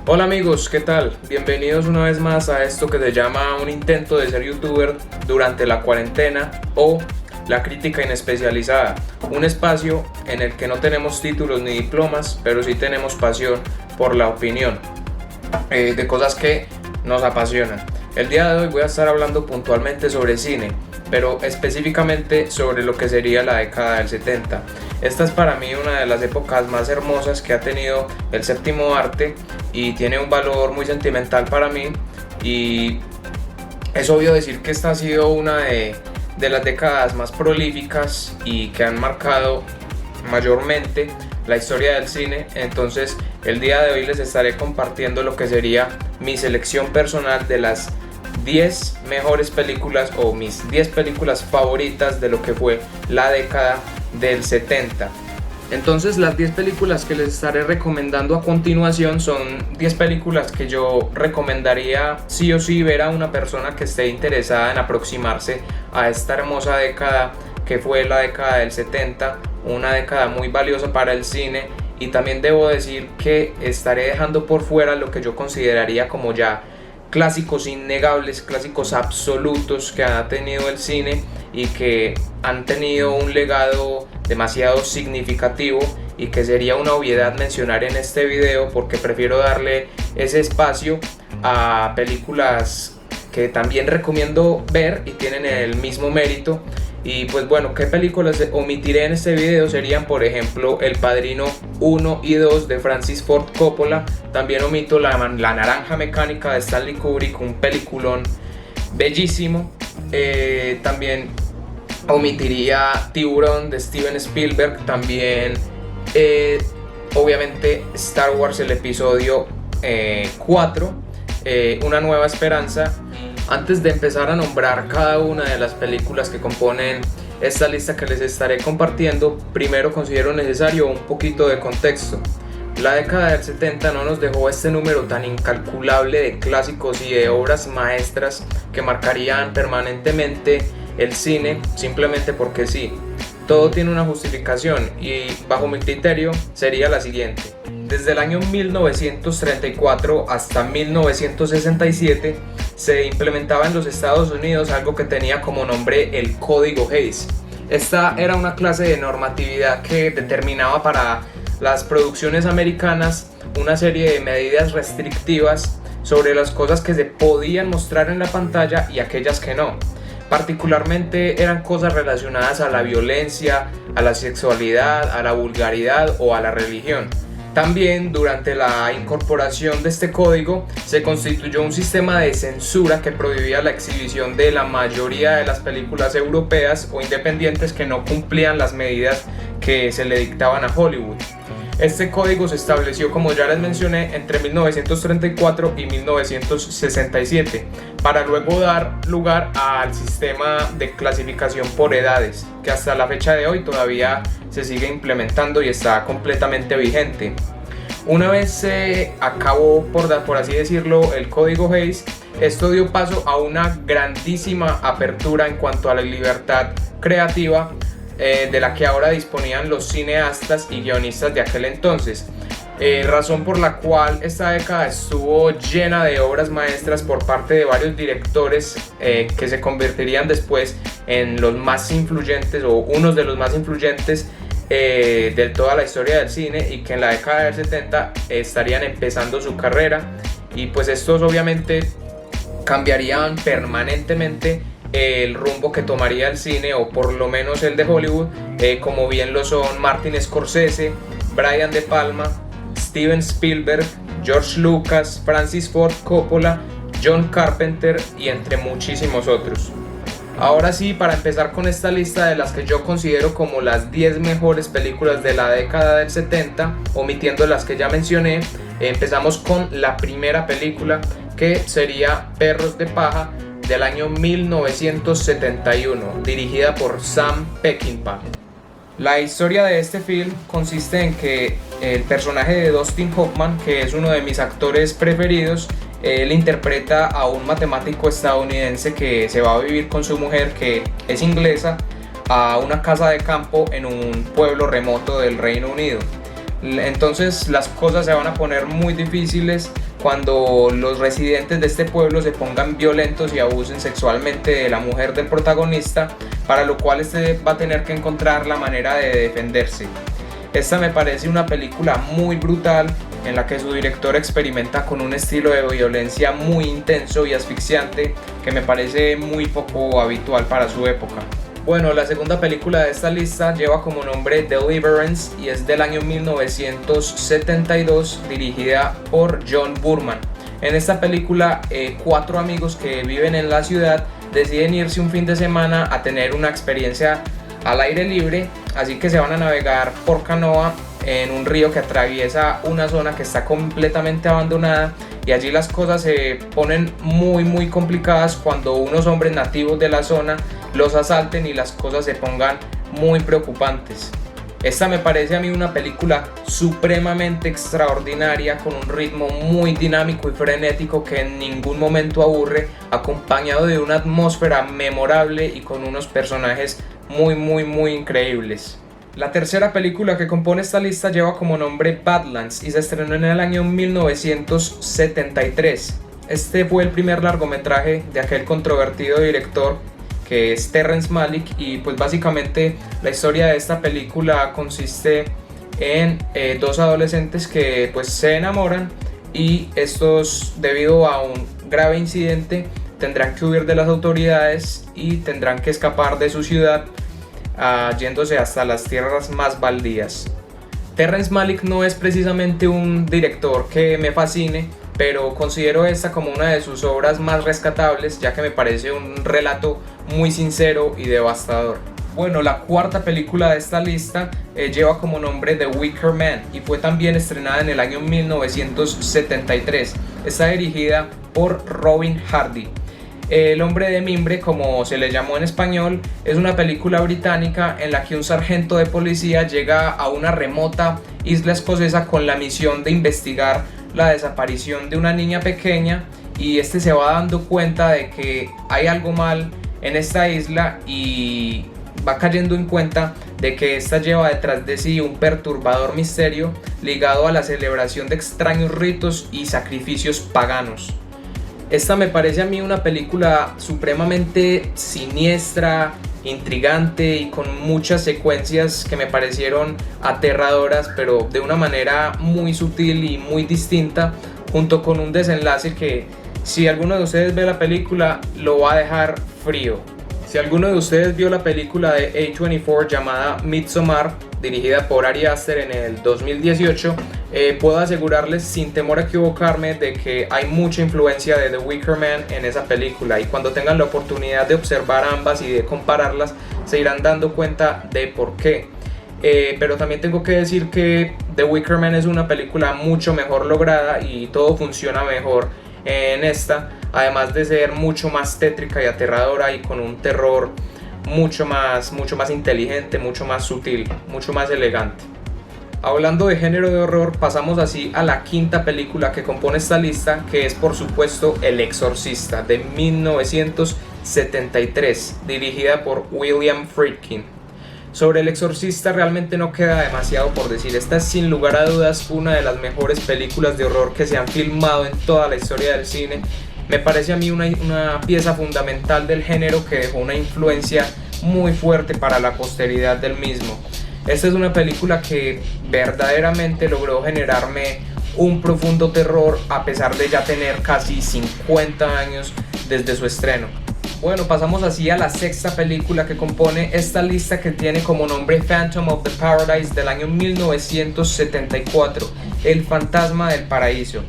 Hola amigos, ¿qué tal? Bienvenidos una vez más a esto que se llama un intento de ser youtuber durante la cuarentena o la crítica inespecializada, un espacio en el que no tenemos títulos ni diplomas, pero sí tenemos pasión por la opinión de cosas que nos apasionan. El día de hoy voy a estar hablando puntualmente sobre cine, pero específicamente sobre lo que sería la década del 70. Esta es para mí una de las épocas más hermosas que ha tenido el séptimo arte y tiene un valor muy sentimental para mí, y es obvio decir que esta ha sido una de las décadas más prolíficas y que han marcado mayormente la historia del cine. Entonces el día de hoy les estaré compartiendo lo que sería mi selección personal de las 10 mejores películas o mis 10 películas favoritas de lo que fue la década del 70. Entonces las 10 películas que les estaré recomendando a continuación son 10 películas que yo recomendaría sí o sí ver a una persona que esté interesada en aproximarse a esta hermosa década que fue la década del 70, una década muy valiosa para el cine. Y también debo decir que estaré dejando por fuera lo que yo consideraría como ya clásicos innegables, clásicos absolutos que ha tenido el cine y que han tenido un legado demasiado significativo y que sería una obviedad mencionar en este video, porque prefiero darle ese espacio a películas que también recomiendo ver y tienen el mismo mérito. Y pues bueno, ¿qué películas omitiré en este video? Serían por ejemplo El Padrino 1 y 2 de Francis Ford Coppola. También omito la Naranja Mecánica de Stanley Kubrick, un peliculón bellísimo. También omitiría Tiburón de Steven Spielberg. También obviamente Star Wars, el episodio 4, Una Nueva Esperanza. Antes de empezar a nombrar cada una de las películas que componen esta lista que les estaré compartiendo, primero considero necesario un poquito de contexto. La década del 70 no nos dejó este número tan incalculable de clásicos y de obras maestras que marcarían permanentemente el cine simplemente porque sí. Todo tiene una justificación y bajo mi criterio sería la siguiente. Desde el año 1934 hasta 1967 se implementaba en los Estados Unidos algo que tenía como nombre el Código Hays. Esta era una clase de normatividad que determinaba para las producciones americanas una serie de medidas restrictivas sobre las cosas que se podían mostrar en la pantalla y aquellas que no. Particularmente eran cosas relacionadas a la violencia, a la sexualidad, a la vulgaridad o a la religión. También durante la incorporación de este código se constituyó un sistema de censura que prohibía la exhibición de la mayoría de las películas europeas o independientes que no cumplían las medidas que se le dictaban a Hollywood. Este código se estableció, como ya les mencioné, entre 1934 y 1967, para luego dar lugar al sistema de clasificación por edades, que hasta la fecha de hoy todavía se sigue implementando y está completamente vigente. Una vez se acabó, por así decirlo, el Código Hays, esto dio paso a una grandísima apertura en cuanto a la libertad creativa de la que ahora disponían los cineastas y guionistas de aquel entonces, razón por la cual esta década estuvo llena de obras maestras por parte de varios directores que se convertirían después en los más influyentes o unos de los más influyentes de toda la historia del cine, y que en la década del 70 estarían empezando su carrera. Y pues estos obviamente cambiarían permanentemente el rumbo que tomaría el cine, o por lo menos el de Hollywood, como bien lo son Martin Scorsese, Brian De Palma, Steven Spielberg, George Lucas, Francis Ford Coppola, John Carpenter y entre muchísimos otros. Ahora sí, para empezar con esta lista de las que yo considero como las 10 mejores películas de la década del 70, omitiendo las que ya mencioné, empezamos con la primera película, que sería Perros de Paja, del año 1971, dirigida por Sam Peckinpah. La historia de este film consiste en que el personaje de Dustin Hoffman, que es uno de mis actores preferidos, él interpreta a un matemático estadounidense que se va a vivir con su mujer, que es inglesa, a una casa de campo en un pueblo remoto del Reino Unido. Entonces las cosas se van a poner muy difíciles cuando los residentes de este pueblo se pongan violentos y abusen sexualmente de la mujer del protagonista, para lo cual este va a tener que encontrar la manera de defenderse. Esta me parece una película muy brutal en la que su director experimenta con un estilo de violencia muy intenso y asfixiante que me parece muy poco habitual para su época. Bueno, la segunda película de esta lista lleva como nombre Deliverance y es del año 1972, dirigida por John Boorman. En esta película, 4 amigos que viven en la ciudad deciden irse un fin de semana a tener una experiencia al aire libre, así que se van a navegar por canoa en un río que atraviesa una zona que está completamente abandonada, y allí las cosas se ponen muy complicadas cuando unos hombres nativos de la zona los asalten y las cosas se pongan muy preocupantes. Esta me parece a mí una película supremamente extraordinaria, con un ritmo muy dinámico y frenético que en ningún momento aburre, acompañado de una atmósfera memorable y con unos personajes muy increíbles. La tercera película que compone esta lista lleva como nombre Badlands y se estrenó en el año 1973. Este fue el primer largometraje de aquel controvertido director que es Terrence Malick, y pues básicamente la historia de esta película consiste en 2 adolescentes que pues se enamoran, y estos, debido a un grave incidente, tendrán que huir de las autoridades y tendrán que escapar de su ciudad, yéndose hasta las tierras más baldías. Terrence Malick no es precisamente un director que me fascine, pero considero esta como una de sus obras más rescatables, ya que me parece un relato muy sincero y devastador. Bueno, la cuarta película de esta lista lleva como nombre The Wicker Man y fue también estrenada en el año 1973. Está dirigida por Robin Hardy. El hombre de mimbre, como se le llamó en español, es una película británica en la que un sargento de policía llega a una remota isla escocesa con la misión de investigar la desaparición de una niña pequeña, y este se va dando cuenta de que hay algo mal en esta isla y va cayendo en cuenta de que esta lleva detrás de sí un perturbador misterio ligado a la celebración de extraños ritos y sacrificios paganos. Esta me parece a mí una película supremamente siniestra, intrigante y con muchas secuencias que me parecieron aterradoras, pero de una manera muy sutil y muy distinta, junto con un desenlace que, si alguno de ustedes ve la película, lo va a dejar frío. Si alguno de ustedes vio la película de A24 llamada Midsommar, dirigida por Ari Aster en el 2018, puedo asegurarles sin temor a equivocarme de que hay mucha influencia de The Wicker Man en esa película, y cuando tengan la oportunidad de observar ambas y de compararlas se irán dando cuenta de por qué. Pero también tengo que decir que The Wicker Man es una película mucho mejor lograda y todo funciona mejor en esta, además de ser mucho más tétrica y aterradora y con un terror mucho más inteligente, mucho más sutil, mucho más elegante. Hablando de género de horror, pasamos así a la quinta película que compone esta lista, que es por supuesto El Exorcista de 1973, dirigida por William Friedkin. Sobre El Exorcista realmente no queda demasiado por decir. Esta es sin lugar a dudas una de las mejores películas de horror que se han filmado en toda la historia del cine. Me parece a mí una pieza fundamental del género que dejó una influencia muy fuerte para la posteridad del mismo. Esta es una película que verdaderamente logró generarme un profundo terror a pesar de ya tener casi 50 años desde su estreno. Bueno, pasamos así a la sexta película que compone esta lista, que tiene como nombre Phantom of the Paradise del año 1974, El Fantasma del Paraíso.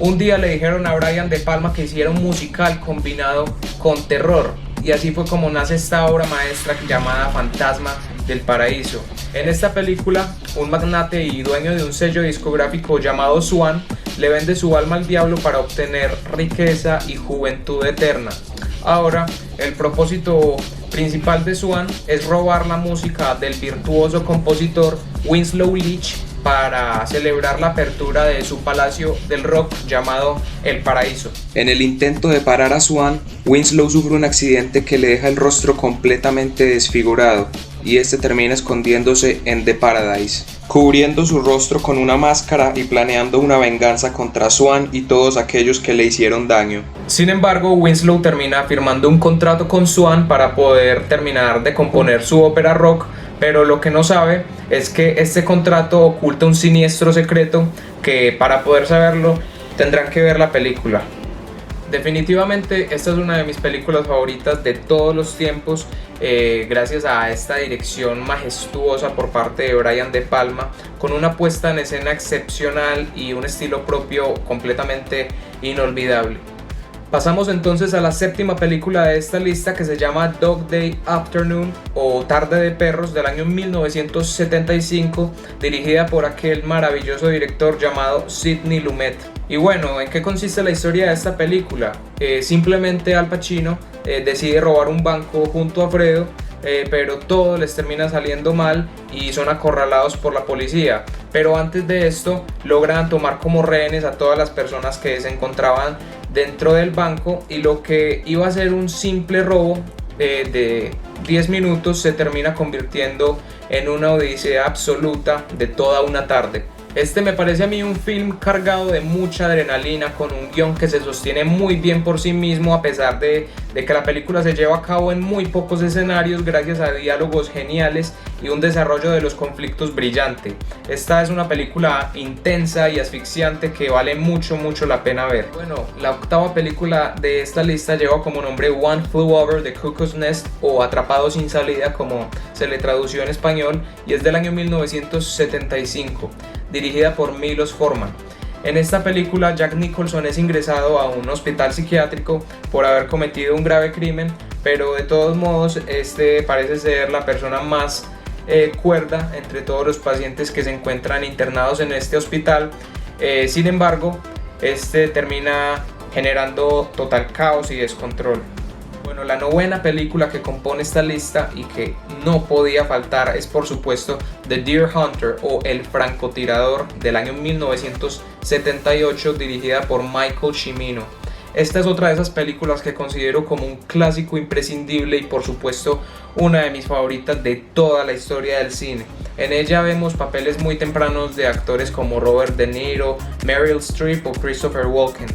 Un día le dijeron a Brian De Palma que hiciera un musical combinado con terror, y así fue como nace esta obra maestra llamada Fantasma del Paraíso. En esta película, un magnate y dueño de un sello discográfico llamado Swan le vende su alma al diablo para obtener riqueza y juventud eterna. Ahora, el propósito principal de Swan es robar la música del virtuoso compositor Winslow Leach para celebrar la apertura de su palacio del rock llamado El Paraíso. En el intento de parar a Swan, Winslow sufre un accidente que le deja el rostro completamente desfigurado, y este termina escondiéndose en The Paradise, cubriendo su rostro con una máscara y planeando una venganza contra Swan y todos aquellos que le hicieron daño. Sin embargo, Winslow termina firmando un contrato con Swan para poder terminar de componer su ópera rock, pero lo que no sabe es que este contrato oculta un siniestro secreto que, para poder saberlo, tendrán que ver la película. Definitivamente esta es una de mis películas favoritas de todos los tiempos, gracias a esta dirección majestuosa por parte de Brian De Palma, con una puesta en escena excepcional y un estilo propio completamente inolvidable. Pasamos entonces a la séptima película de esta lista, que se llama Dog Day Afternoon o Tarde de Perros, del año 1975, dirigida por aquel maravilloso director llamado Sidney Lumet. Y bueno, ¿en qué consiste la historia de esta película? Simplemente Al Pacino decide robar un banco junto a Fredo, pero todo les termina saliendo mal y son acorralados por la policía. Pero antes de esto logran tomar como rehenes a todas las personas que se encontraban dentro del banco, y lo que iba a ser un simple robo de 10 minutos se termina convirtiendo en una odisea absoluta de toda una tarde. Este me parece a mí un film cargado de mucha adrenalina, con un guión que se sostiene muy bien por sí mismo, a pesar de que la película se lleva a cabo en muy pocos escenarios, gracias a diálogos geniales y un desarrollo de los conflictos brillante. Esta es una película intensa y asfixiante que vale mucho la pena ver. Bueno, la octava película de esta lista lleva como nombre One Flew Over the Cuckoo's Nest, o Atrapado sin salida como se le tradució en español, y es del año 1975, dirigida por Milos Forman. En esta película Jack Nicholson es ingresado a un hospital psiquiátrico por haber cometido un grave crimen, pero de todos modos este parece ser la persona más cuerda entre todos los pacientes que se encuentran internados en este hospital. Sin embargo, este termina generando total caos y descontrol. Bueno, la novena película que compone esta lista y que no podía faltar es, por supuesto, The Deer Hunter o El francotirador, del año 1978, dirigida por Michael Cimino. Esta es otra de esas películas que considero como un clásico imprescindible y, por supuesto, una de mis favoritas de toda la historia del cine. En ella vemos papeles muy tempranos de actores como Robert De Niro, Meryl Streep o Christopher Walken.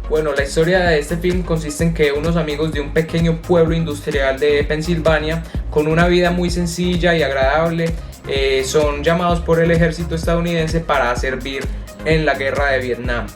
Bueno, la historia de este film consiste en que unos amigos de un pequeño pueblo industrial de Pensilvania, con una vida muy sencilla y agradable, son llamados por el ejército estadounidense para servir en la guerra de Vietnam.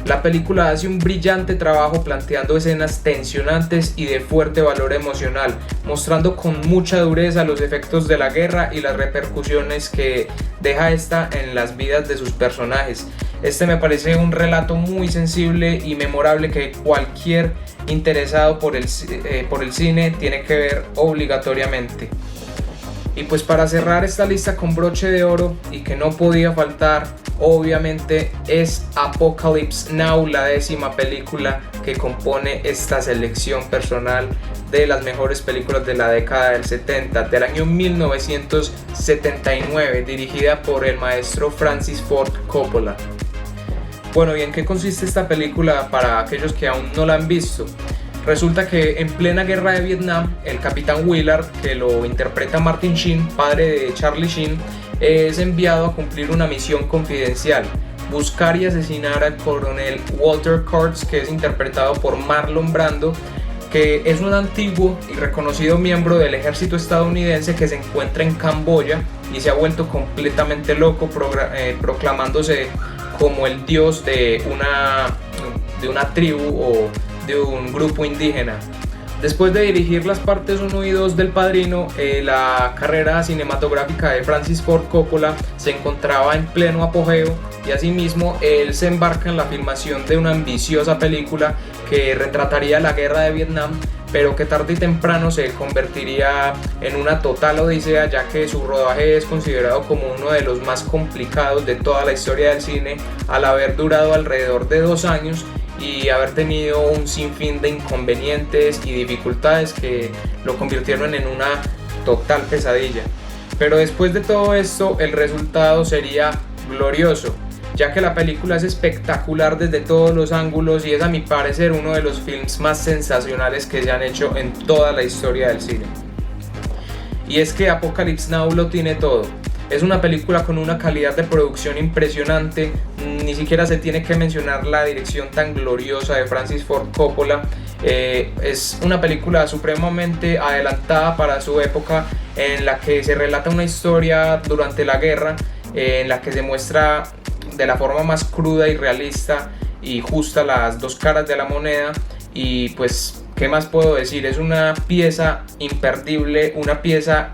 La película hace un brillante trabajo planteando escenas tensionantes y de fuerte valor emocional, mostrando con mucha dureza los efectos de la guerra y las repercusiones que deja esta en las vidas de sus personajes. Este me parece un relato muy sensible y memorable que cualquier interesado por el cine tiene que ver obligatoriamente. Y pues para cerrar esta lista con broche de oro, y que no podía faltar, obviamente es Apocalypse Now, la décima película que compone esta selección personal de las mejores películas de la década del 70, del año 1979, dirigida por el maestro Francis Ford Coppola. Bueno, ¿y en qué consiste esta película para aquellos que aún no la han visto? Resulta que en plena guerra de Vietnam, el capitán Willard, que lo interpreta Martin Sheen, padre de Charlie Sheen, es enviado a cumplir una misión confidencial: buscar y asesinar al coronel Walter Kurtz, que es interpretado por Marlon Brando, que es un antiguo y reconocido miembro del ejército estadounidense que se encuentra en Camboya y se ha vuelto completamente loco, proclamándose como el dios de una tribu o de un grupo indígena. Después de dirigir las partes 1 y 2 del Padrino, la carrera cinematográfica de Francis Ford Coppola se encontraba en pleno apogeo, y asimismo él se embarca en la filmación de una ambiciosa película que retrataría la guerra de Vietnam, pero que tarde y temprano se convertiría en una total odisea, ya que su rodaje es considerado como uno de los más complicados de toda la historia del cine, al haber durado alrededor de 2 años y haber tenido un sinfín de inconvenientes y dificultades que lo convirtieron en una total pesadilla. Pero después de todo esto, el resultado sería glorioso, ya que la película es espectacular desde todos los ángulos y es, a mi parecer, uno de los films más sensacionales que se han hecho en toda la historia del cine. y es que Apocalypse Now lo tiene todo. Es una película con una calidad de producción impresionante, ni siquiera se tiene que mencionar la dirección tan gloriosa de Francis Ford Coppola. Es una película supremamente adelantada para su época, en la que se relata una historia durante la guerra, en la que se muestra de la forma más cruda y realista y justa las dos caras de la moneda. Y pues, ¿qué más puedo decir? Es una pieza imperdible, una pieza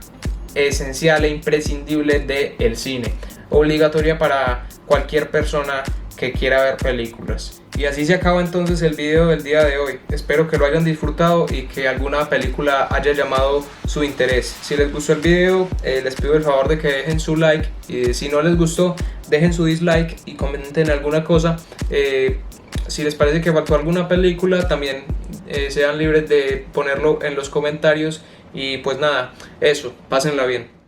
esencial e imprescindible del cine, obligatoria para cualquier persona que quiera ver películas. Y así se acaba entonces el video del día de hoy. Espero que lo hayan disfrutado y que alguna película haya llamado su interés. Si les gustó el video, les pido el favor de que dejen su like, y si no les gustó, dejen su dislike y comenten alguna cosa. Si les parece que faltó alguna película, también sean libres de ponerlo en los comentarios. Y pues nada, eso, pásenla bien.